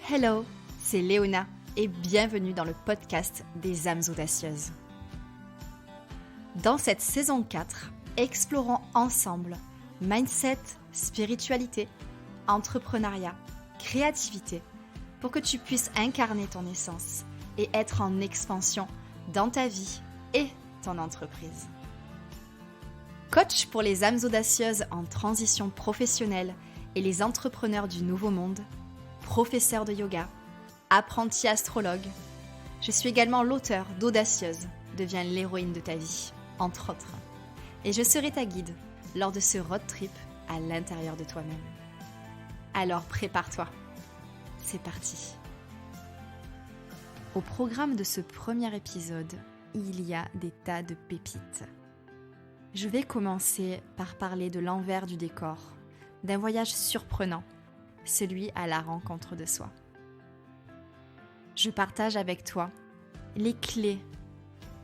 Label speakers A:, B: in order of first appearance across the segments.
A: Hello, c'est Léona et bienvenue dans le podcast des âmes audacieuses. Dans cette saison 4, explorons ensemble mindset, spiritualité, entrepreneuriat, créativité pour que tu puisses incarner ton essence et être en expansion dans ta vie et ton entreprise. Coach pour les âmes audacieuses en transition professionnelle et les entrepreneurs du nouveau monde, professeur de yoga, apprenti astrologue. Je suis également l'auteur d'Audacieuse, deviens l'héroïne de ta vie, entre autres. Et je serai ta guide lors de ce road trip à l'intérieur de toi-même. Alors prépare-toi, c'est parti. Au programme de ce premier épisode, il y a des tas de pépites. Je vais commencer par parler de l'envers du décor, d'un voyage surprenant, celui à la rencontre de soi. Je partage avec toi les clés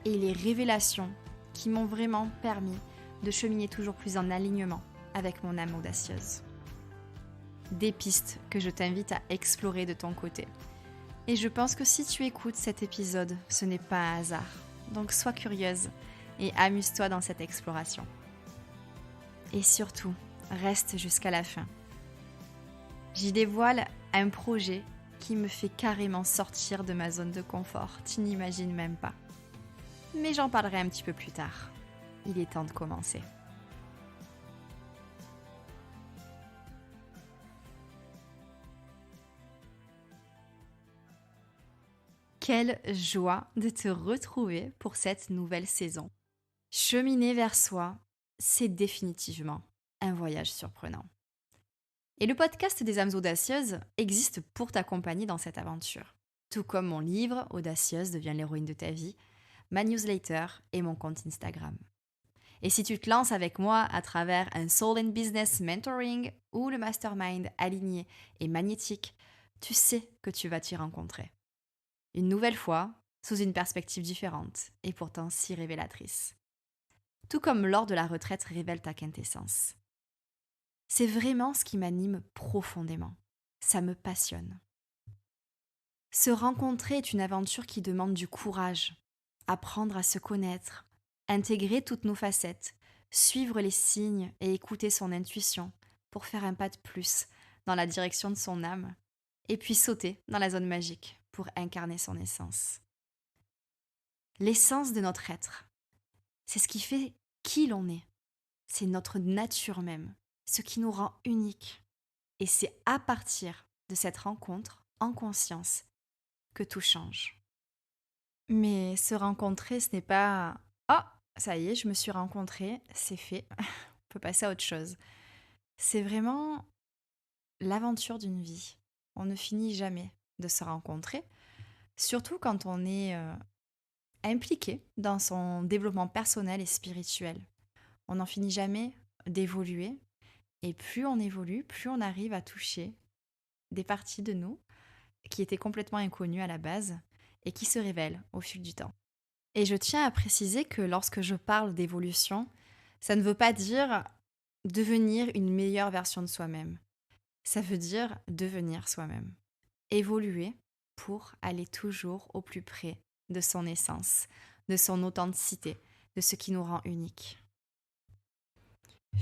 A: et les révélations qui m'ont vraiment permis de cheminer toujours plus en alignement avec mon âme audacieuse. Des pistes que je t'invite à explorer de ton côté. Et je pense que si tu écoutes cet épisode, ce n'est pas un hasard. Donc sois curieuse et amuse-toi dans cette exploration. Et surtout, reste jusqu'à la fin. J'y dévoile un projet qui me fait carrément sortir de ma zone de confort. Tu n'imagines même pas. Mais j'en parlerai un petit peu plus tard. Il est temps de commencer. Quelle joie de te retrouver pour cette nouvelle saison. Cheminer vers soi, c'est définitivement un voyage surprenant. Et le podcast des âmes audacieuses existe pour t'accompagner dans cette aventure. Tout comme mon livre « Audacieuse, deviens l'héroïne de ta vie », ma newsletter et mon compte Instagram. Et si tu te lances avec moi à travers un Soul and Business Mentoring ou le Mastermind aligné et magnétique, tu sais que tu vas t'y rencontrer. Une nouvelle fois, sous une perspective différente et pourtant si révélatrice. Tout comme lors de la retraite Révèle ta quintessence. C'est vraiment ce qui m'anime profondément. Ça me passionne. Se rencontrer est une aventure qui demande du courage, apprendre à se connaître, intégrer toutes nos facettes, suivre les signes et écouter son intuition pour faire un pas de plus dans la direction de son âme, et puis sauter dans la zone magique pour incarner son essence. L'essence de notre être, c'est ce qui fait qui l'on est. C'est notre nature même, ce qui nous rend uniques. Et c'est à partir de cette rencontre en conscience que tout change. Mais se rencontrer, ce n'est pas « Oh, ça y est, je me suis rencontrée, c'est fait, on peut passer à autre chose ». C'est vraiment l'aventure d'une vie. On ne finit jamais de se rencontrer, surtout quand on est impliqué dans son développement personnel et spirituel. On n'en finit jamais d'évoluer. Et plus on évolue, plus on arrive à toucher des parties de nous qui étaient complètement inconnues à la base et qui se révèlent au fil du temps. Et je tiens à préciser que lorsque je parle d'évolution, ça ne veut pas dire devenir une meilleure version de soi-même. Ça veut dire devenir soi-même. Évoluer pour aller toujours au plus près de son essence, de son authenticité, de ce qui nous rend uniques.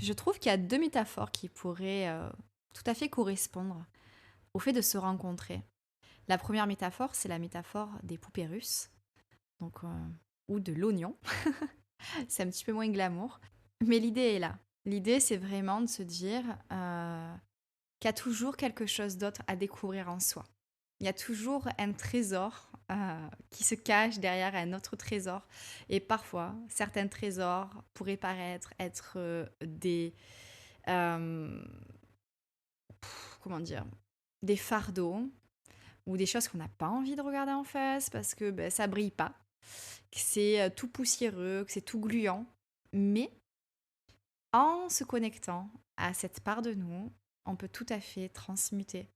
A: Je trouve qu'il y a deux métaphores qui pourraient tout à fait correspondre au fait de se rencontrer. La première métaphore, c'est la métaphore des poupées russes, donc, ou de l'oignon. C'est un petit peu moins glamour, mais l'idée est là. L'idée, c'est vraiment de se dire qu'il y a toujours quelque chose d'autre à découvrir en soi. Il y a toujours un trésor qui se cache derrière un autre trésor. Et parfois, certains trésors pourraient paraître être des fardeaux ou des choses qu'on n'a pas envie de regarder en face parce que ça brille pas, que c'est tout poussiéreux, que c'est tout gluant. Mais en se connectant à cette part de nous, on peut tout à fait transmuter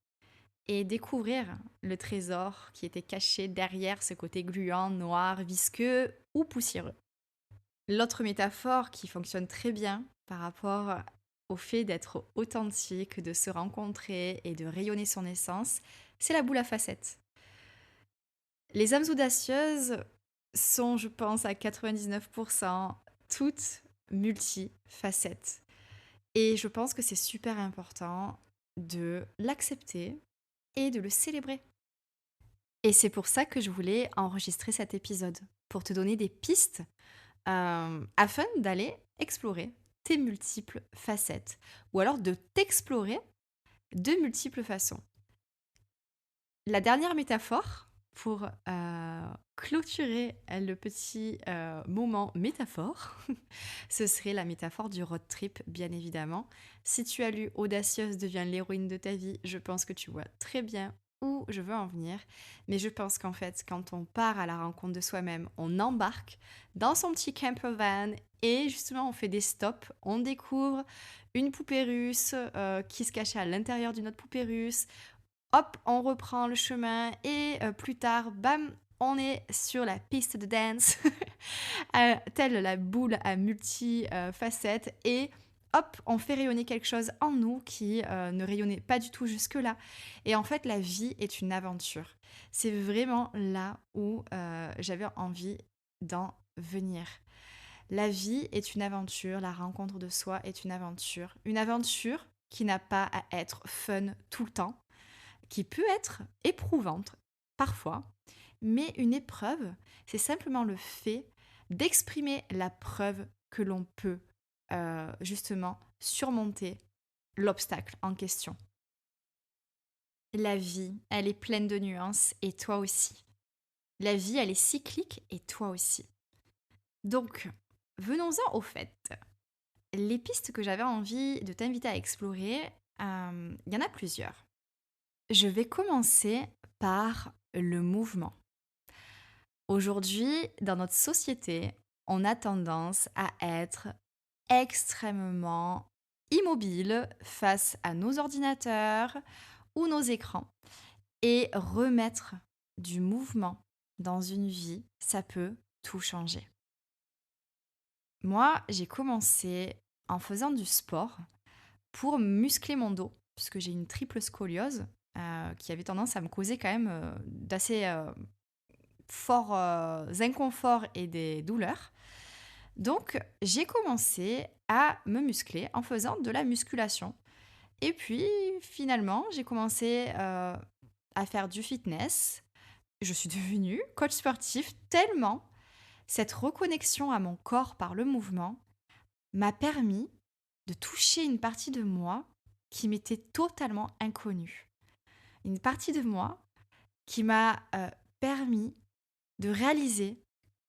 A: et découvrir le trésor qui était caché derrière ce côté gluant, noir, visqueux ou poussiéreux. L'autre métaphore qui fonctionne très bien par rapport au fait d'être authentique, de se rencontrer et de rayonner son essence, c'est la boule à facettes. Les âmes audacieuses sont, je pense, à 99% toutes multifacettes. Et je pense que c'est super important de l'accepter et de le célébrer. Et c'est pour ça que je voulais enregistrer cet épisode, pour te donner des pistes afin d'aller explorer tes multiples facettes, ou alors de t'explorer de multiples façons. La dernière métaphore, pour clôturer le petit moment métaphore, ce serait la métaphore du road trip, bien évidemment. Si tu as lu Audacieuse devient l'héroïne de ta vie, je pense que tu vois très bien où je veux en venir. Mais je pense qu'en fait, quand on part à la rencontre de soi-même, on embarque dans son petit camper van et justement on fait des stops, on découvre une poupée russe qui se cachait à l'intérieur d'une autre poupée russe. Hop, on reprend le chemin et plus tard, bam, on est sur la piste de dance, telle la boule à multi-facettes et hop, on fait rayonner quelque chose en nous qui ne rayonnait pas du tout jusque-là. Et en fait, la vie est une aventure. C'est vraiment là où j'avais envie d'en venir. La vie est une aventure, la rencontre de soi est une aventure qui n'a pas à être fun tout le temps, qui peut être éprouvante parfois, mais une épreuve, c'est simplement le fait d'exprimer la preuve que l'on peut justement surmonter l'obstacle en question. La vie, elle est pleine de nuances et toi aussi. La vie, elle est cyclique et toi aussi. Donc, venons-en au fait. Les pistes que j'avais envie de t'inviter à explorer, il y en a plusieurs. Je vais commencer par le mouvement. Aujourd'hui, dans notre société, on a tendance à être extrêmement immobile face à nos ordinateurs ou nos écrans. Et remettre du mouvement dans une vie, ça peut tout changer. Moi, j'ai commencé en faisant du sport pour muscler mon dos, puisque j'ai une triple scoliose qui avait tendance à me causer quand même d'assez forts inconforts et des douleurs. Donc, j'ai commencé à me muscler en faisant de la musculation. Et puis, finalement, j'ai commencé à faire du fitness. Je suis devenue coach sportif tellement cette reconnexion à mon corps par le mouvement m'a permis de toucher une partie de moi qui m'était totalement inconnue. Une partie de moi qui m'a permis de réaliser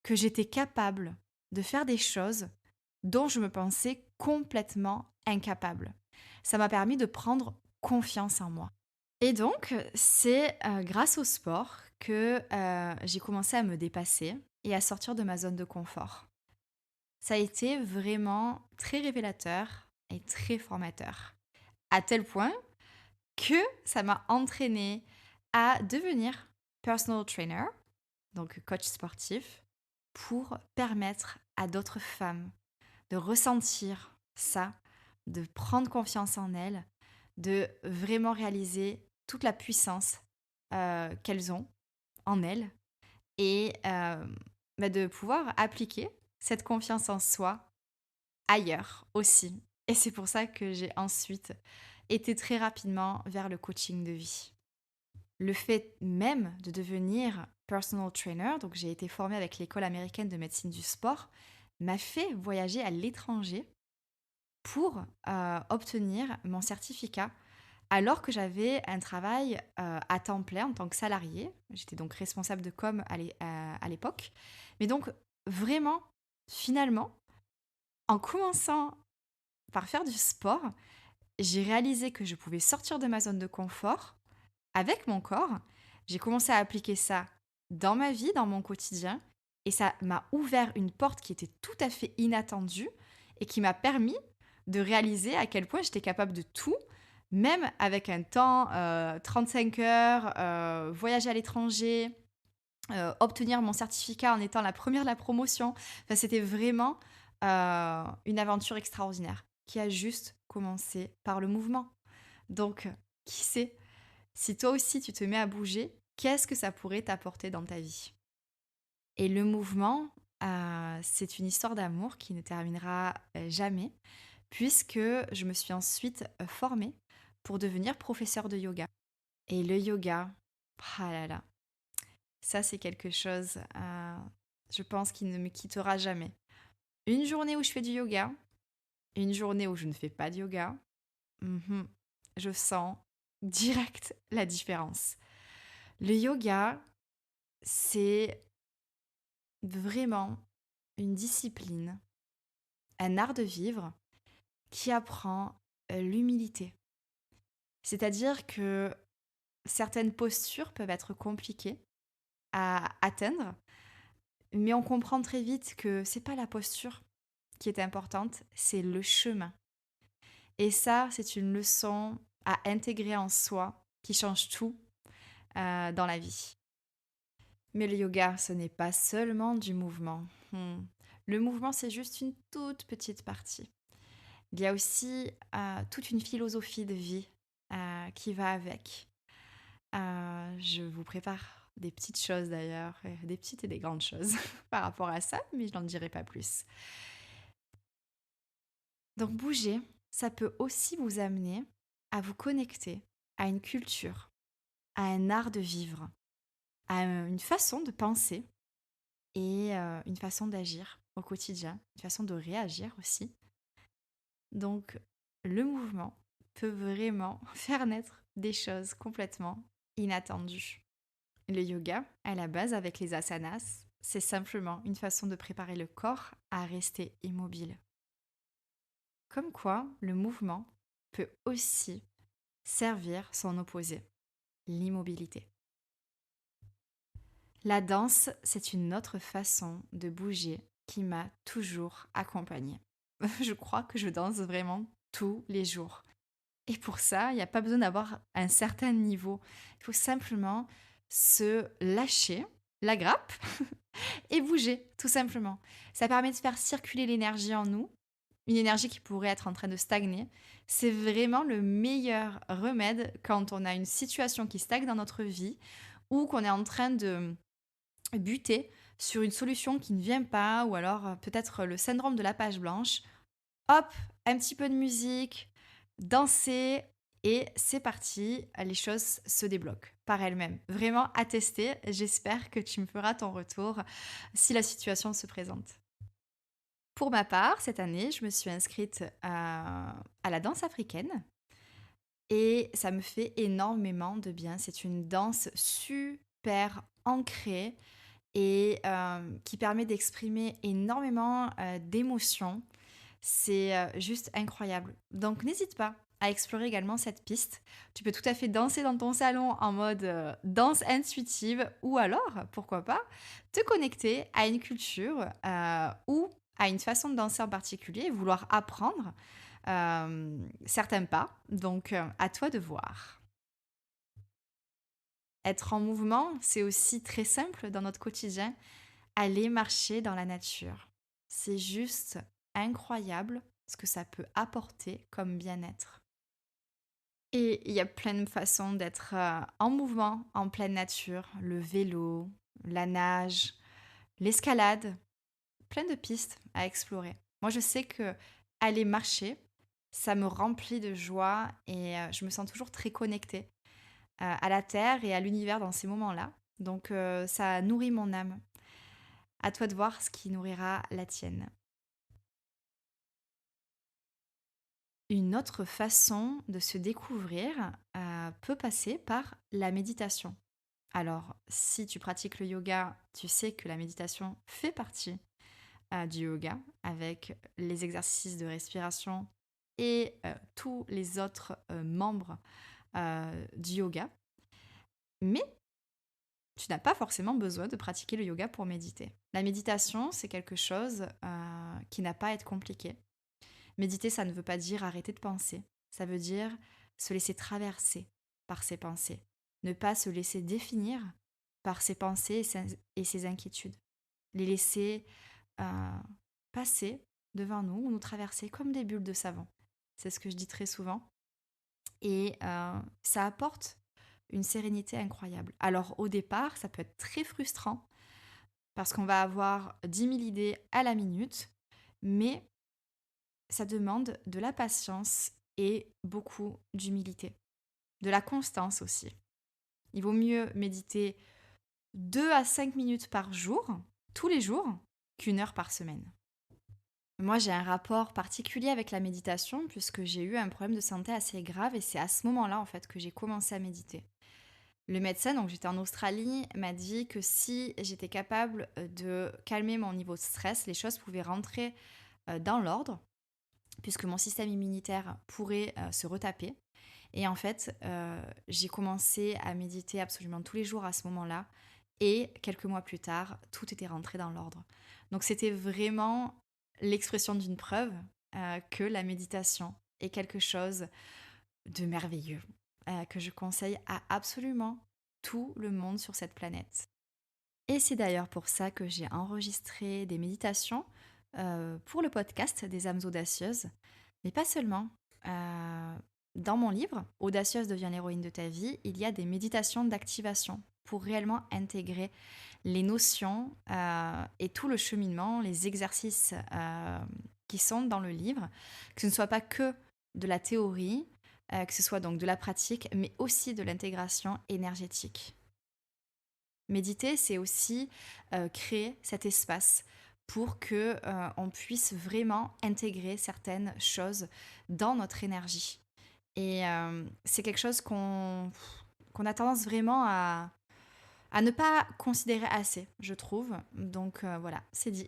A: que j'étais capable de faire des choses dont je me pensais complètement incapable. Ça m'a permis de prendre confiance en moi. Et donc, c'est grâce au sport que j'ai commencé à me dépasser et à sortir de ma zone de confort. Ça a été vraiment très révélateur et très formateur. À tel point que ça m'a entraînée à devenir personal trainer, donc coach sportif, pour permettre à d'autres femmes de ressentir ça, de prendre confiance en elles, de vraiment réaliser toute la puissance qu'elles ont en elles et de pouvoir appliquer cette confiance en soi ailleurs aussi. Et c'est pour ça que j'ai ensuite été très rapidement vers le coaching de vie. Le fait même de devenir personal trainer, donc j'ai été formée avec l'école américaine de médecine du sport, m'a fait voyager à l'étranger pour obtenir mon certificat alors que j'avais un travail à temps plein en tant que salariée. J'étais donc responsable de com à l'époque. Mais donc vraiment, finalement, en commençant par faire du sport, j'ai réalisé que je pouvais sortir de ma zone de confort avec mon corps. J'ai commencé à appliquer ça dans ma vie, dans mon quotidien, et ça m'a ouvert une porte qui était tout à fait inattendue et qui m'a permis de réaliser à quel point j'étais capable de tout, même avec un temps 35 heures, voyager à l'étranger, obtenir mon certificat en étant la première de la promotion. Enfin, c'était vraiment une aventure extraordinaire. qui a juste commencé par le mouvement. Donc, qui sait, si toi aussi tu te mets à bouger, qu'est-ce que ça pourrait t'apporter dans ta vie? Et le mouvement, c'est une histoire d'amour qui ne terminera jamais, puisque je me suis ensuite formée pour devenir professeure de yoga. Et le yoga, ah là là, ça c'est quelque chose, je pense, qui ne me quittera jamais. Une journée où je fais du yoga, une journée où je ne fais pas de yoga, mhm, je sens direct la différence. Le yoga, c'est vraiment une discipline, un art de vivre qui apprend l'humilité. C'est-à-dire que certaines postures peuvent être compliquées à atteindre, mais on comprend très vite que c'est pas la posture qui est importante, c'est le chemin. Et ça, c'est une leçon à intégrer en soi qui change tout dans la vie. Mais le yoga, ce n'est pas seulement du mouvement. Le mouvement, c'est juste une toute petite partie. Il y a aussi toute une philosophie de vie qui va avec. Je vous prépare des petites choses d'ailleurs, des petites et des grandes choses par rapport à ça, mais je n'en dirai pas plus. Donc bouger, ça peut aussi vous amener à vous connecter à une culture, à un art de vivre, à une façon de penser et une façon d'agir au quotidien, une façon de réagir aussi. Donc le mouvement peut vraiment faire naître des choses complètement inattendues. Le yoga, à la base avec les asanas, c'est simplement une façon de préparer le corps à rester immobile. Comme quoi, le mouvement peut aussi servir son opposé, l'immobilité. La danse, c'est une autre façon de bouger qui m'a toujours accompagnée. Je crois que je danse vraiment tous les jours. Et pour ça, il n'y a pas besoin d'avoir un certain niveau. Il faut simplement se lâcher la grappe et bouger, tout simplement. Ça permet de faire circuler l'énergie en nous, une énergie qui pourrait être en train de stagner. C'est vraiment le meilleur remède quand on a une situation qui stagne dans notre vie ou qu'on est en train de buter sur une solution qui ne vient pas, ou alors peut-être le syndrome de la page blanche. Hop, un petit peu de musique, danser, et c'est parti, les choses se débloquent par elles-mêmes. Vraiment à tester, j'espère que tu me feras ton retour si la situation se présente. Pour ma part, cette année, je me suis inscrite à la danse africaine et ça me fait énormément de bien. C'est une danse super ancrée et qui permet d'exprimer énormément d'émotions. C'est juste incroyable. Donc n'hésite pas à explorer également cette piste. Tu peux tout à fait danser dans ton salon en mode danse intuitive ou alors, pourquoi pas, te connecter à une culture ou à une façon de danser en particulier et vouloir apprendre certains pas. Donc à toi de voir. Être en mouvement, c'est aussi très simple dans notre quotidien. Aller marcher dans la nature. C'est juste incroyable ce que ça peut apporter comme bien-être. Et il y a plein de façons d'être en mouvement, en pleine nature. Le vélo, la nage, l'escalade, plein de pistes à explorer. Moi, je sais que aller marcher, ça me remplit de joie et je me sens toujours très connectée à la terre et à l'univers dans ces moments-là. Donc, ça nourrit mon âme. À toi de voir ce qui nourrira la tienne. Une autre façon de se découvrir peut passer par la méditation. Alors, si tu pratiques le yoga, tu sais que la méditation fait partie du yoga avec les exercices de respiration et tous les autres membres du yoga. Mais tu n'as pas forcément besoin de pratiquer le yoga pour méditer. La méditation, c'est quelque chose qui n'a pas à être compliqué. Méditer, ça ne veut pas dire arrêter de penser. Ça veut dire se laisser traverser par ses pensées. Ne pas se laisser définir par ses pensées et ses inquiétudes. Les laisser passer devant nous ou nous traverser comme des bulles de savon. C'est ce que je dis très souvent. Et ça apporte une sérénité incroyable. Alors au départ, ça peut être très frustrant parce qu'on va avoir 10 000 idées à la minute, mais ça demande de la patience et beaucoup d'humilité, de la constance aussi. Il vaut mieux méditer 2 à 5 minutes par jour, tous les jours, qu'une heure par semaine. Moi, j'ai un rapport particulier avec la méditation puisque j'ai eu un problème de santé assez grave et c'est à ce moment-là en fait que j'ai commencé à méditer. Le médecin, donc j'étais en Australie, m'a dit que si j'étais capable de calmer mon niveau de stress, les choses pouvaient rentrer dans l'ordre puisque mon système immunitaire pourrait se retaper. Et en fait, j'ai commencé à méditer absolument tous les jours à ce moment-là. Et quelques mois plus tard, tout était rentré dans l'ordre. Donc c'était vraiment l'expression d'une preuve que la méditation est quelque chose de merveilleux, que je conseille à absolument tout le monde sur cette planète. Et c'est d'ailleurs pour ça que j'ai enregistré des méditations pour le podcast des âmes audacieuses, mais pas seulement. Euh, Dans mon livre, Audacieuse devient l'héroïne de ta vie, il y a des méditations d'activation pour réellement intégrer les notions et tout le cheminement, les exercices qui sont dans le livre, que ce ne soit pas que de la théorie, que ce soit donc de la pratique, mais aussi de l'intégration énergétique. Méditer, c'est aussi créer cet espace pour que on puisse vraiment intégrer certaines choses dans notre énergie. Et c'est quelque chose qu'on a tendance vraiment à ne pas considérer assez, je trouve. Donc voilà, c'est dit.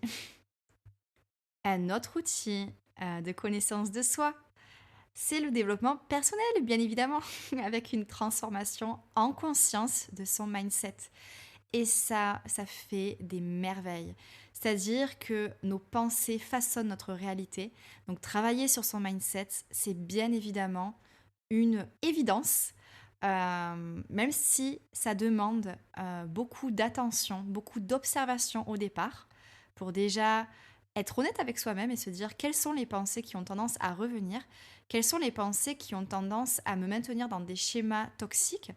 A: Un autre outil de connaissance de soi, c'est le développement personnel, bien évidemment, avec une transformation en conscience de son mindset. Et ça fait des merveilles. C'est-à-dire que nos pensées façonnent notre réalité. Donc travailler sur son mindset, c'est bien évidemment une évidence, même si ça demande beaucoup d'attention, beaucoup d'observation au départ, pour déjà être honnête avec soi-même et se dire quelles sont les pensées qui ont tendance à revenir, quelles sont les pensées qui ont tendance à me maintenir dans des schémas toxiques,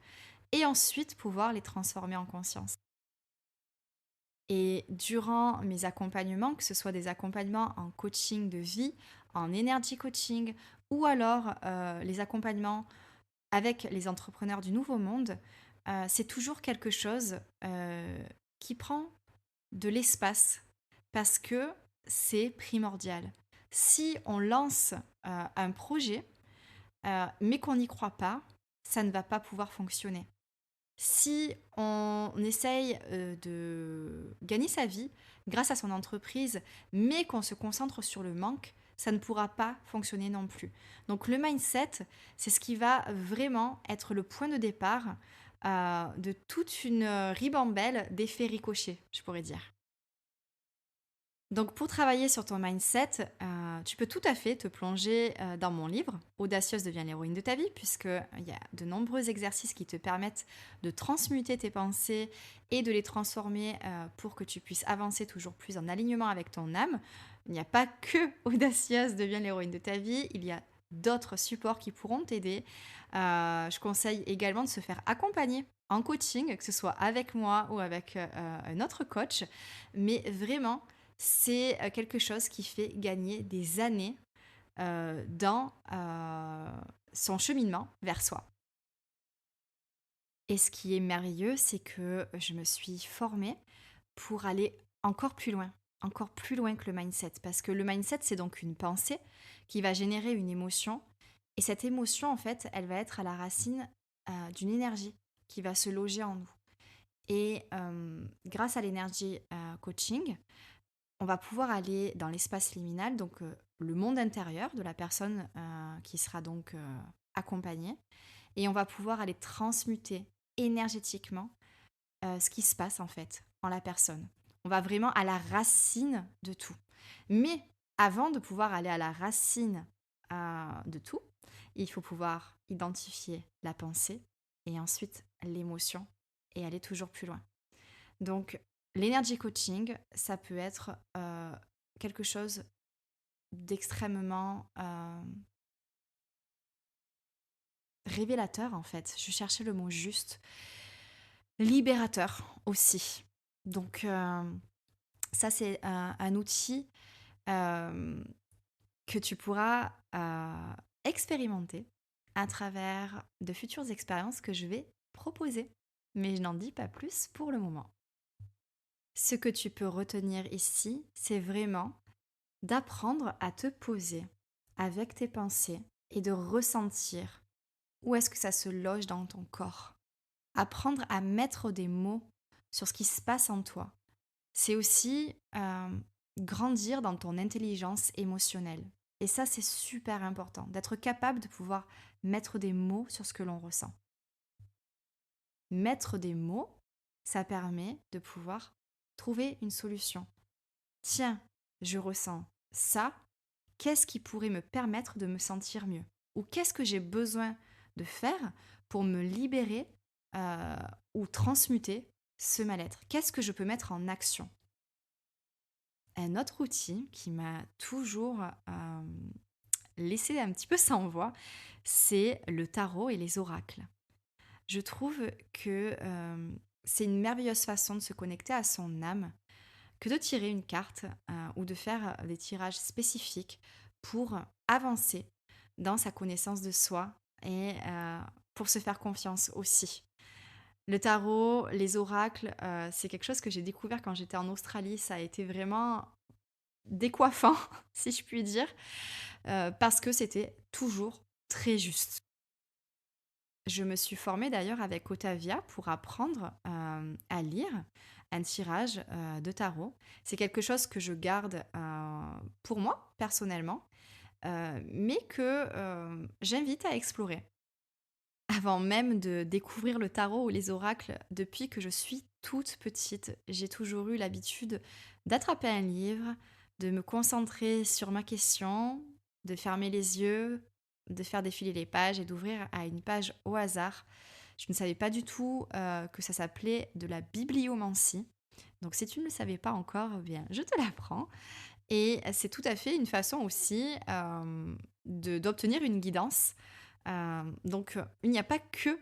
A: et ensuite pouvoir les transformer en conscience. Et durant mes accompagnements, que ce soit des accompagnements en coaching de vie, en energy coaching, ou alors les accompagnements avec les entrepreneurs du nouveau monde, c'est toujours quelque chose qui prend de l'espace parce que c'est primordial. Si on lance un projet, mais qu'on n'y croit pas, ça ne va pas pouvoir fonctionner. Si on essaye de gagner sa vie grâce à son entreprise, mais qu'on se concentre sur le manque, ça ne pourra pas fonctionner non plus. Donc le mindset, c'est ce qui va vraiment être le point de départ de toute une ribambelle d'effets ricochets, je pourrais dire. Donc pour travailler sur ton mindset, tu peux tout à fait te plonger dans mon livre Audacieuse devient l'héroïne de ta vie, puisqu'il y a de nombreux exercices qui te permettent de transmuter tes pensées et de les transformer pour que tu puisses avancer toujours plus en alignement avec ton âme. Il n'y a pas que Audacieuse devient l'héroïne de ta vie, il y a d'autres supports qui pourront t'aider. Je conseille également de se faire accompagner en coaching, que ce soit avec moi ou avec un autre coach, mais vraiment c'est quelque chose qui fait gagner des années dans son cheminement vers soi. Et ce qui est merveilleux, c'est que je me suis formée pour aller encore plus loin que le mindset. Parce que le mindset, c'est donc une pensée qui va générer une émotion. Et cette émotion, en fait, elle va être à la racine d'une énergie qui va se loger en nous. Et grâce à l'énergie coaching, on va pouvoir aller dans l'espace liminal, donc le monde intérieur de la personne qui sera donc accompagnée, et on va pouvoir aller transmuter énergétiquement ce qui se passe en fait en la personne. On va vraiment à la racine de tout. Mais avant de pouvoir aller à la racine de tout, il faut pouvoir identifier la pensée et ensuite l'émotion et aller toujours plus loin. Donc, l'energy coaching, ça peut être quelque chose d'extrêmement révélateur en fait. Je cherchais le mot juste. Libérateur aussi. Donc ça c'est un outil euh, que tu pourras expérimenter à travers de futures expériences que je vais proposer. Mais je n'en dis pas plus pour le moment. Ce que tu peux retenir ici, c'est vraiment d'apprendre à te poser avec tes pensées et de ressentir où est-ce que ça se loge dans ton corps. Apprendre à mettre des mots sur ce qui se passe en toi. C'est aussi grandir dans ton intelligence émotionnelle. Et ça, c'est super important, d'être capable de pouvoir mettre des mots sur ce que l'on ressent. Mettre des mots, ça permet de pouvoir trouver une solution. Tiens, je ressens ça, qu'est-ce qui pourrait me permettre de me sentir mieux? Ou qu'est-ce que j'ai besoin de faire pour me libérer ou transmuter ce mal-être? Qu'est-ce que je peux mettre en action? Un autre outil qui m'a toujours laissé un petit peu sans voix, c'est le tarot et les oracles. Je trouve que c'est une merveilleuse façon de se connecter à son âme que de tirer une carte ou de faire des tirages spécifiques pour avancer dans sa connaissance de soi et pour se faire confiance aussi. Le tarot, les oracles, c'est quelque chose que j'ai découvert quand j'étais en Australie. Ça a été vraiment décoiffant, si je puis dire, parce que c'était toujours très juste. Je me suis formée d'ailleurs avec Otavia pour apprendre à lire un tirage de tarot. C'est quelque chose que je garde pour moi, personnellement, mais que j'invite à explorer. Avant même de découvrir le tarot ou les oracles, depuis que je suis toute petite, j'ai toujours eu l'habitude d'attraper un livre, de me concentrer sur ma question, de fermer les yeux, de faire défiler les pages et d'ouvrir à une page au hasard. Je ne savais pas du tout que ça s'appelait de la bibliomancie. Donc si tu ne le savais pas encore, eh bien, je te l'apprends. Et c'est tout à fait une façon aussi d'obtenir une guidance. Donc il n'y a pas que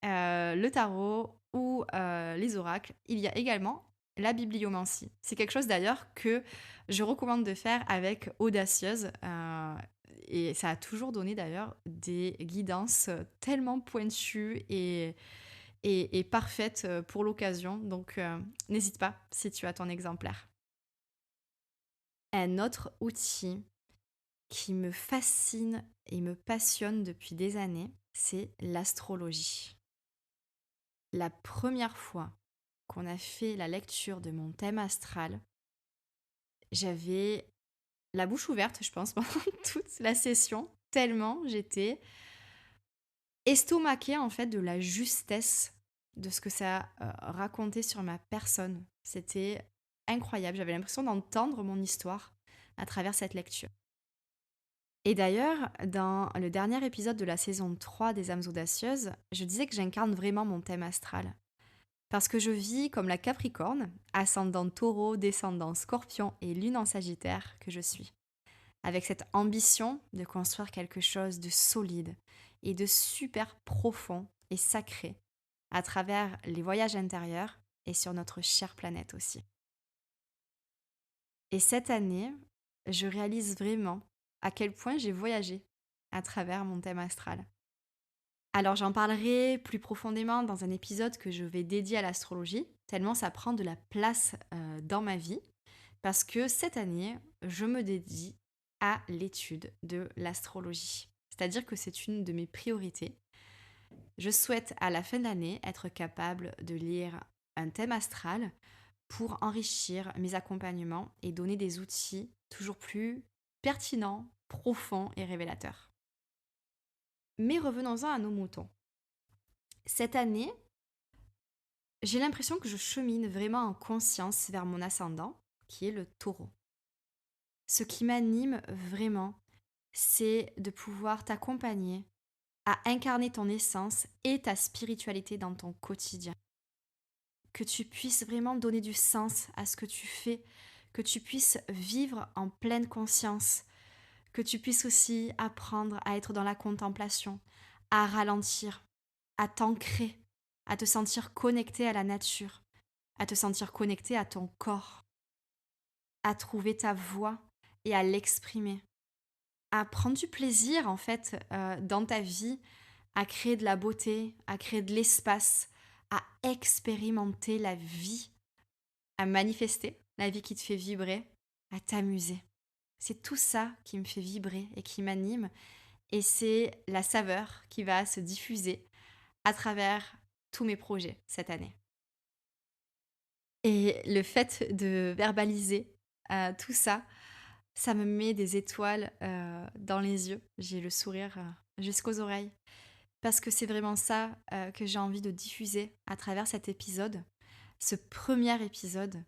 A: le tarot ou les oracles, il y a également la bibliomancie. C'est quelque chose d'ailleurs que je recommande de faire avec Audacieuse. Et ça a toujours donné d'ailleurs des guidances tellement pointues et parfaites pour l'occasion. Donc n'hésite pas si tu as ton exemplaire. Un autre outil qui me fascine et me passionne depuis des années, c'est l'astrologie. La première fois qu'on a fait la lecture de mon thème astral, j'avais la bouche ouverte, je pense, pendant toute la session, tellement j'étais estomaquée en fait de la justesse de ce que ça racontait sur ma personne. C'était incroyable, j'avais l'impression d'entendre mon histoire à travers cette lecture. Et d'ailleurs, dans le dernier épisode de la saison 3 des âmes audacieuses, je disais que j'incarne vraiment mon thème astral. Parce que je vis comme la Capricorne, ascendant Taureau, descendant Scorpion et lune en Sagittaire que je suis. Avec cette ambition de construire quelque chose de solide et de super profond et sacré à travers les voyages intérieurs et sur notre chère planète aussi. Et cette année, je réalise vraiment à quel point j'ai voyagé à travers mon thème astral. Alors j'en parlerai plus profondément dans un épisode que je vais dédier à l'astrologie, tellement ça prend de la place dans ma vie, parce que cette année, je me dédie à l'étude de l'astrologie. C'est-à-dire que c'est une de mes priorités. Je souhaite à la fin de l'année être capable de lire un thème astral pour enrichir mes accompagnements et donner des outils toujours plus pertinents, profonds et révélateurs. Mais revenons-en à nos moutons. Cette année, j'ai l'impression que je chemine vraiment en conscience vers mon ascendant, qui est le taureau. Ce qui m'anime vraiment, c'est de pouvoir t'accompagner à incarner ton essence et ta spiritualité dans ton quotidien. Que tu puisses vraiment donner du sens à ce que tu fais, que tu puisses vivre en pleine conscience, que tu puisses aussi apprendre à être dans la contemplation, à ralentir, à t'ancrer, à te sentir connecté à la nature, à te sentir connecté à ton corps, à trouver ta voix et à l'exprimer, à prendre du plaisir en fait dans ta vie, à créer de la beauté, à créer de l'espace, à expérimenter la vie, à manifester la vie qui te fait vibrer, à t'amuser. C'est tout ça qui me fait vibrer et qui m'anime et c'est la saveur qui va se diffuser à travers tous mes projets cette année. Et le fait de verbaliser tout ça, ça me met des étoiles dans les yeux. J'ai le sourire jusqu'aux oreilles. Parce que c'est vraiment ça que j'ai envie de diffuser à travers cet épisode. Ce premier épisode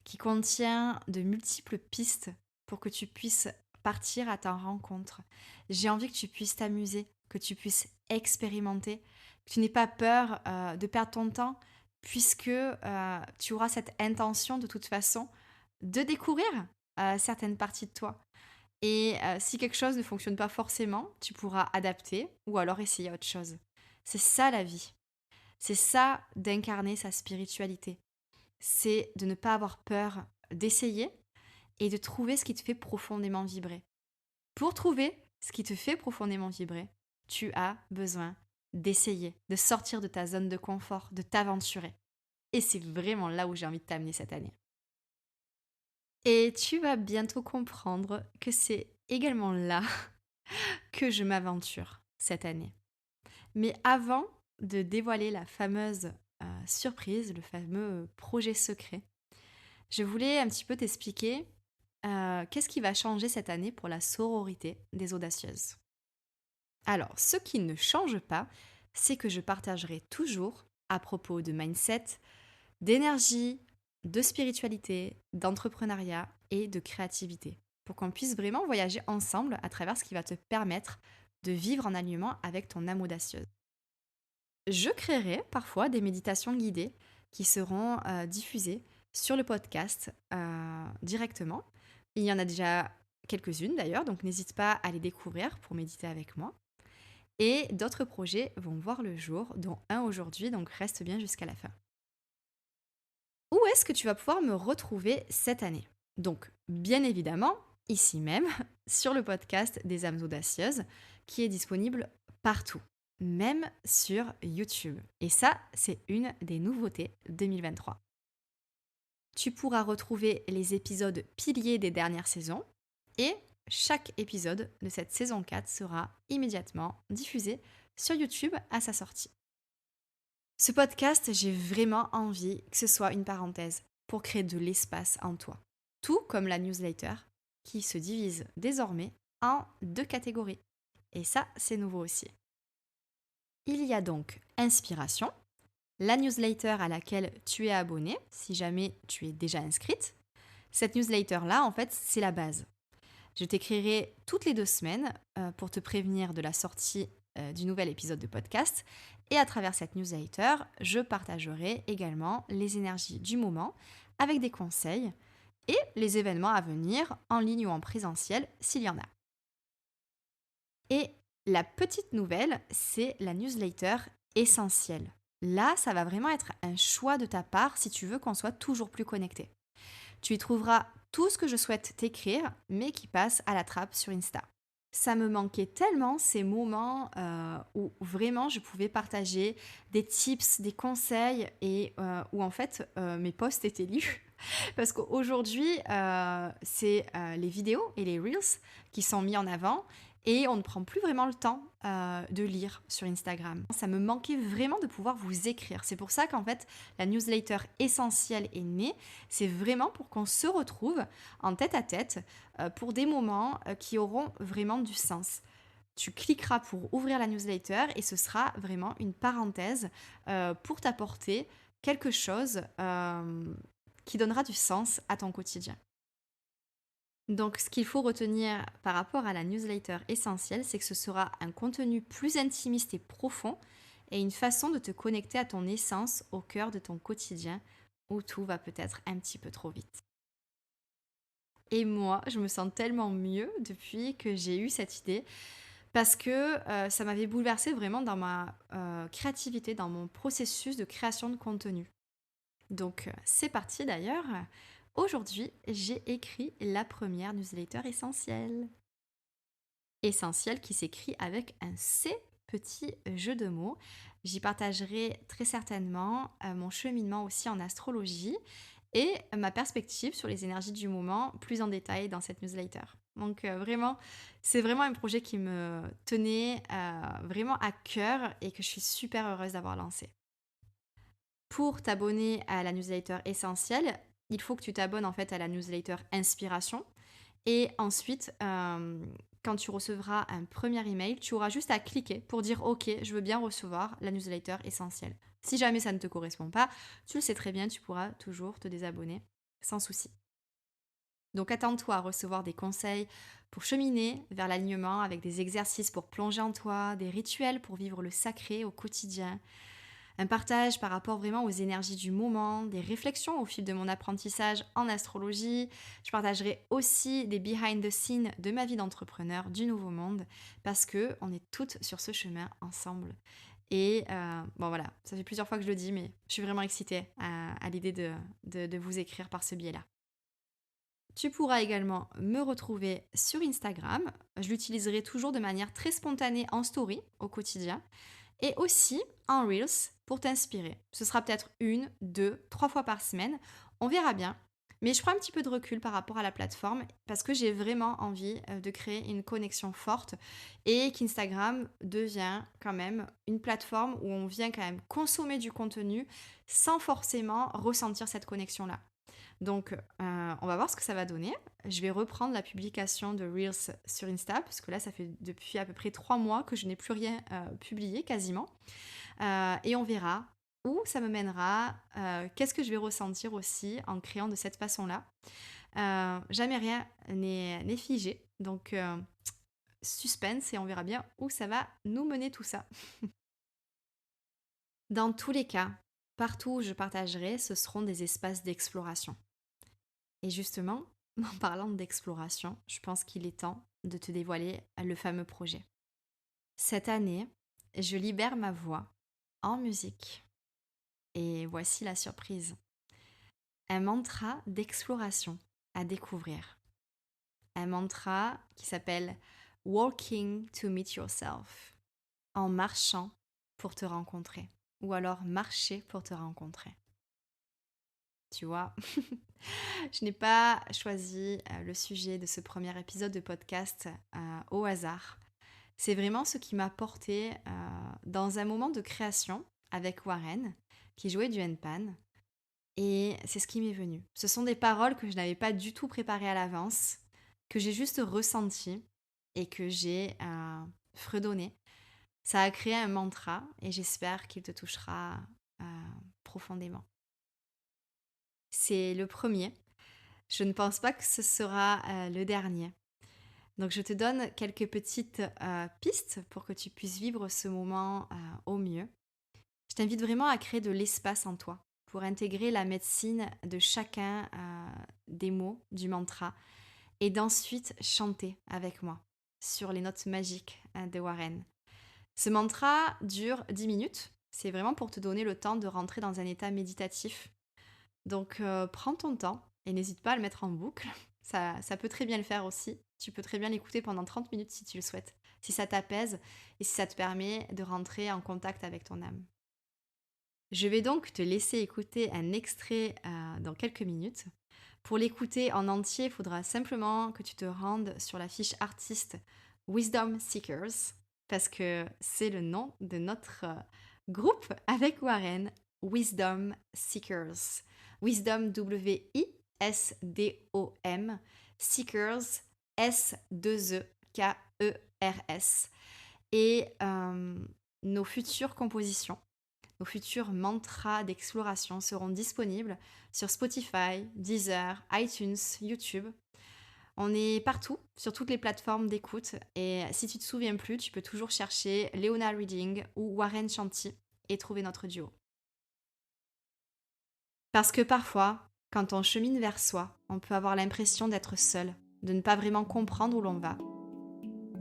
A: qui contient de multiples pistes pour que tu puisses partir à ta rencontre. J'ai envie que tu puisses t'amuser, que tu puisses expérimenter, que tu n'aies pas peur de perdre ton temps, puisque tu auras cette intention de toute façon de découvrir certaines parties de toi. Et si quelque chose ne fonctionne pas forcément, tu pourras adapter ou alors essayer autre chose. C'est ça la vie. C'est ça d'incarner sa spiritualité. C'est de ne pas avoir peur d'essayer et de trouver ce qui te fait profondément vibrer. Pour trouver ce qui te fait profondément vibrer, tu as besoin d'essayer, de sortir de ta zone de confort, de t'aventurer. Et c'est vraiment là où j'ai envie de t'amener cette année. Et tu vas bientôt comprendre que c'est également là que je m'aventure cette année. Mais avant de dévoiler la fameuse surprise, le fameux projet secret, je voulais un petit peu t'expliquer qu'est-ce qui va changer cette année pour la sororité des audacieuses. Alors, ce qui ne change pas, c'est que je partagerai toujours à propos de mindset, d'énergie, de spiritualité, d'entrepreneuriat et de créativité, pour qu'on puisse vraiment voyager ensemble à travers ce qui va te permettre de vivre en alignement avec ton âme audacieuse. Je créerai parfois des méditations guidées qui seront diffusées sur le podcast directement. Il y en a déjà quelques-unes d'ailleurs, donc n'hésite pas à les découvrir pour méditer avec moi. Et d'autres projets vont voir le jour, dont un aujourd'hui, donc reste bien jusqu'à la fin. Où est-ce que tu vas pouvoir me retrouver cette année? Donc, bien évidemment, ici même, sur le podcast des âmes audacieuses, qui est disponible partout, même sur YouTube. Et ça, c'est une des nouveautés 2023. Tu pourras retrouver les épisodes piliers des dernières saisons et chaque épisode de cette saison 4 sera immédiatement diffusé sur YouTube à sa sortie. Ce podcast, j'ai vraiment envie que ce soit une parenthèse pour créer de l'espace en toi. Tout comme la newsletter qui se divise désormais en 2 catégories. Et ça, c'est nouveau aussi. Il y a donc Inspiration, la newsletter à laquelle tu es abonné si jamais tu es déjà inscrite. Cette newsletter-là, en fait, c'est la base. Je t'écrirai toutes les 2 semaines pour te prévenir de la sortie du nouvel épisode de podcast. Et à travers cette newsletter, je partagerai également les énergies du moment avec des conseils et les événements à venir en ligne ou en présentiel s'il y en a. Et la petite nouvelle, c'est la newsletter essentielle. Là, ça va vraiment être un choix de ta part si tu veux qu'on soit toujours plus connecté. Tu y trouveras tout ce que je souhaite t'écrire, mais qui passe à la trappe sur Insta. Ça me manquait tellement ces moments où vraiment je pouvais partager des tips, des conseils et où en fait mes posts étaient lus. Parce qu'aujourd'hui, c'est les vidéos et les reels qui sont mis en avant et on ne prend plus vraiment le temps de lire sur Instagram. Ça me manquait vraiment de pouvoir vous écrire. C'est pour ça qu'en fait, la newsletter essentielle est née. C'est vraiment pour qu'on se retrouve en tête à tête pour des moments qui auront vraiment du sens. Tu cliqueras pour ouvrir la newsletter et ce sera vraiment une parenthèse pour t'apporter quelque chose qui donnera du sens à ton quotidien. Donc, ce qu'il faut retenir par rapport à la newsletter essentielle, c'est que ce sera un contenu plus intimiste et profond et une façon de te connecter à ton essence au cœur de ton quotidien où tout va peut-être un petit peu trop vite. Et moi, je me sens tellement mieux depuis que j'ai eu cette idée parce que ça m'avait bouleversée vraiment dans ma créativité, dans mon processus de création de contenu. Donc, c'est parti d'ailleurs. Aujourd'hui, j'ai écrit la première newsletter essentielle. Essentielle qui s'écrit avec un C, petit jeu de mots. J'y partagerai très certainement mon cheminement aussi en astrologie et ma perspective sur les énergies du moment plus en détail dans cette newsletter. Donc vraiment, c'est vraiment un projet qui me tenait vraiment à cœur et que je suis super heureuse d'avoir lancé. Pour t'abonner à la newsletter essentielle, il faut que tu t'abonnes en fait à la newsletter inspiration. Et ensuite, quand tu recevras un premier email, tu auras juste à cliquer pour dire OK, je veux bien recevoir la newsletter essentielle. Si jamais ça ne te correspond pas, tu le sais très bien, tu pourras toujours te désabonner sans souci. Donc attends-toi à recevoir des conseils pour cheminer vers l'alignement avec des exercices pour plonger en toi, des rituels pour vivre le sacré au quotidien, un partage par rapport vraiment aux énergies du moment, des réflexions au fil de mon apprentissage en astrologie. Je partagerai aussi des behind the scenes de ma vie d'entrepreneur du nouveau monde parce que on est toutes sur ce chemin ensemble. Et bon voilà, ça fait plusieurs fois que je le dis, mais je suis vraiment excitée à l'idée de vous écrire par ce biais-là. Tu pourras également me retrouver sur Instagram. Je l'utiliserai toujours de manière très spontanée en story au quotidien et aussi en Reels pour t'inspirer. Ce sera peut-être une, deux, trois fois par semaine. On verra bien. Mais je prends un petit peu de recul par rapport à la plateforme parce que j'ai vraiment envie de créer une connexion forte et qu'Instagram devient quand même une plateforme où on vient quand même consommer du contenu sans forcément ressentir cette connexion-là. Donc, on va voir ce que ça va donner. Je vais reprendre la publication de Reels sur Insta, parce que là, ça fait depuis à peu près 3 mois que je n'ai plus rien publié quasiment. Et on verra où ça me mènera, qu'est-ce que je vais ressentir aussi en créant de cette façon-là. Jamais rien n'est figé, donc suspense et on verra bien où ça va nous mener tout ça. Dans tous les cas, partout où je partagerai, ce seront des espaces d'exploration. Et justement, en parlant d'exploration, je pense qu'il est temps de te dévoiler le fameux projet. Cette année, je libère ma voix en musique. Et voici la surprise. Un mantra d'exploration à découvrir. Un mantra qui s'appelle Walking to Meet Yourself. En marchant pour te rencontrer. Ou alors marcher pour te rencontrer. Tu vois, je n'ai pas choisi le sujet de ce premier épisode de podcast au hasard. C'est vraiment ce qui m'a porté dans un moment de création avec Warren, qui jouait du handpan. Et c'est ce qui m'est venu. Ce sont des paroles que je n'avais pas du tout préparées à l'avance, que j'ai juste ressenties et que j'ai fredonné. Ça a créé un mantra et j'espère qu'il te touchera euh, profondément. C'est le premier. Je ne pense pas que ce sera le dernier. Donc je te donne quelques petites pistes pour que tu puisses vivre ce moment au mieux. Je t'invite vraiment à créer de l'espace en toi pour intégrer la médecine de chacun des mots du mantra et d'ensuite chanter avec moi sur les notes magiques de Warren. Ce mantra dure 10 minutes. C'est vraiment pour te donner le temps de rentrer dans un état méditatif. Donc prends ton temps et n'hésite pas à le mettre en boucle. Ça peut très bien le faire aussi. Tu peux très bien l'écouter pendant 30 minutes si tu le souhaites, si ça t'apaise et si ça te permet de rentrer en contact avec ton âme. Je vais donc te laisser écouter un extrait dans quelques minutes. Pour l'écouter en entier, il faudra simplement que tu te rendes sur la fiche artiste Wisdom Seekers, parce que c'est le nom de notre groupe avec Warren, Wisdom Seekers. Wisdom, W-I-S-D-O-M, Seekers, S-2-E-K-E-R-S. Et nos futures compositions, nos futurs mantras d'exploration seront disponibles sur Spotify, Deezer, iTunes, YouTube. On est partout, sur toutes les plateformes d'écoute. Et si tu te souviens plus, tu peux toujours chercher Leona Reading ou Warren Chanty et trouver notre duo. Parce que parfois, quand on chemine vers soi, on peut avoir l'impression d'être seul, de ne pas vraiment comprendre où l'on va.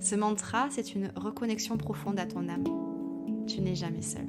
A: Ce mantra, c'est une reconnexion profonde à ton âme. Tu n'es jamais seul.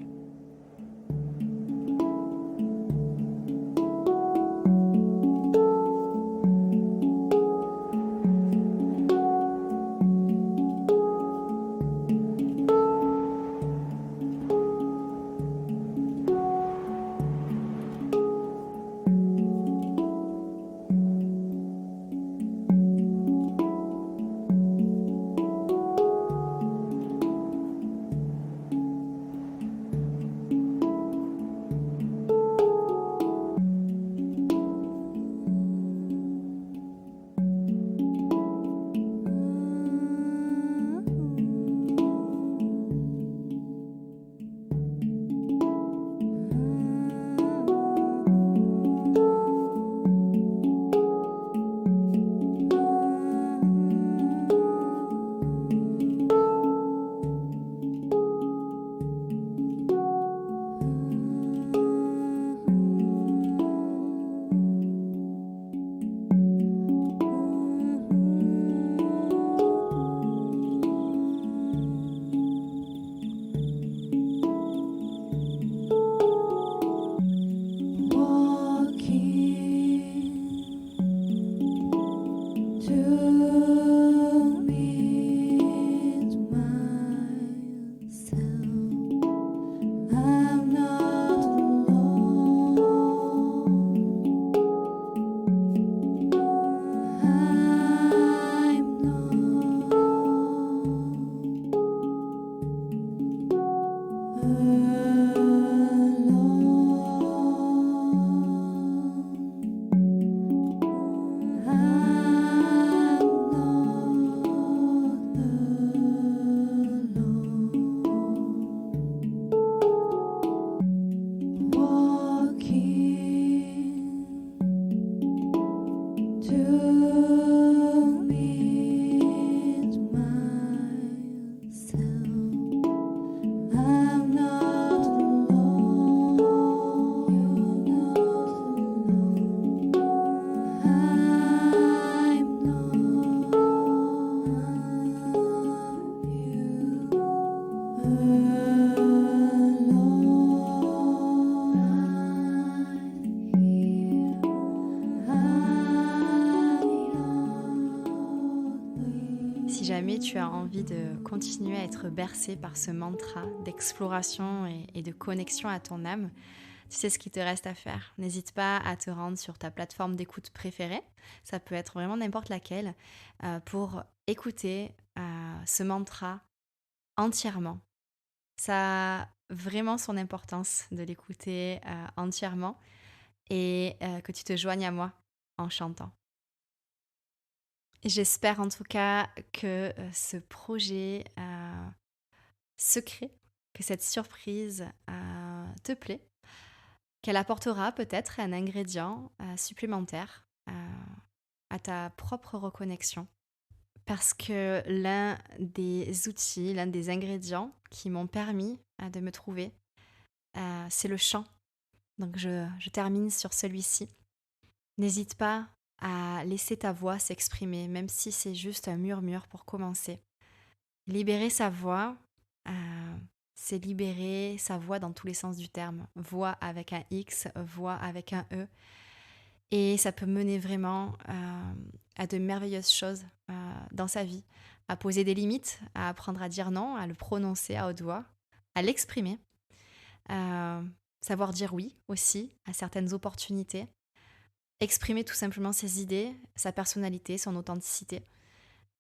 A: Si jamais tu as envie de continuer à être bercé par ce mantra d'exploration et de connexion à ton âme, tu sais ce qu'il te reste à faire. N'hésite pas à te rendre sur ta plateforme d'écoute préférée, ça peut être vraiment n'importe laquelle, pour écouter ce mantra entièrement. Ça a vraiment son importance de l'écouter entièrement et que tu te joignes à moi en chantant. J'espère en tout cas que ce projet secret, que cette surprise te plaît, qu'elle apportera peut-être un ingrédient supplémentaire à ta propre reconnexion. Parce que l'un des outils, l'un des ingrédients qui m'ont permis de me trouver, c'est le chant. Donc je termine sur celui-ci. N'hésite pas à laisser ta voix s'exprimer, même si c'est juste un murmure pour commencer. Libérer sa voix, c'est libérer sa voix dans tous les sens du terme. Voix avec un X, voix avec un E. Et ça peut mener vraiment à de merveilleuses choses dans sa vie. À poser des limites, à apprendre à dire non, à le prononcer à haute voix, à l'exprimer. Savoir dire oui aussi à certaines opportunités. Exprimer tout simplement ses idées, sa personnalité, son authenticité.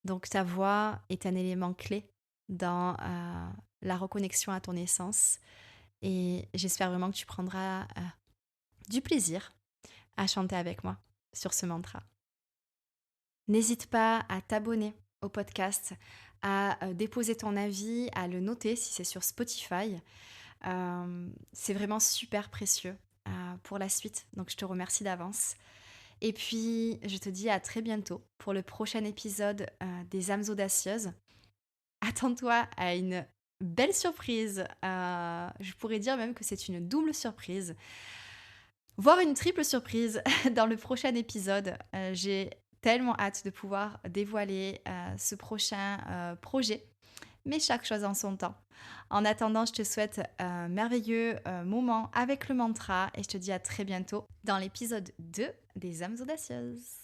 A: Donc ta voix est un élément clé dans la reconnexion à ton essence et j'espère vraiment que tu prendras du plaisir à chanter avec moi sur ce mantra. N'hésite pas à t'abonner au podcast, à déposer ton avis, à le noter si c'est sur Spotify. C'est vraiment super précieux pour la suite, donc je te remercie d'avance. Et puis, je te dis à très bientôt pour le prochain épisode des âmes audacieuses. Attends-toi à une belle surprise. Je pourrais dire même que c'est une double surprise. Voir une triple surprise dans le prochain épisode. J'ai tellement hâte de pouvoir dévoiler ce prochain projet, mais chaque chose en son temps. En attendant, je te souhaite un merveilleux moment avec le mantra et je te dis à très bientôt dans l'épisode 2 des âmes audacieuses.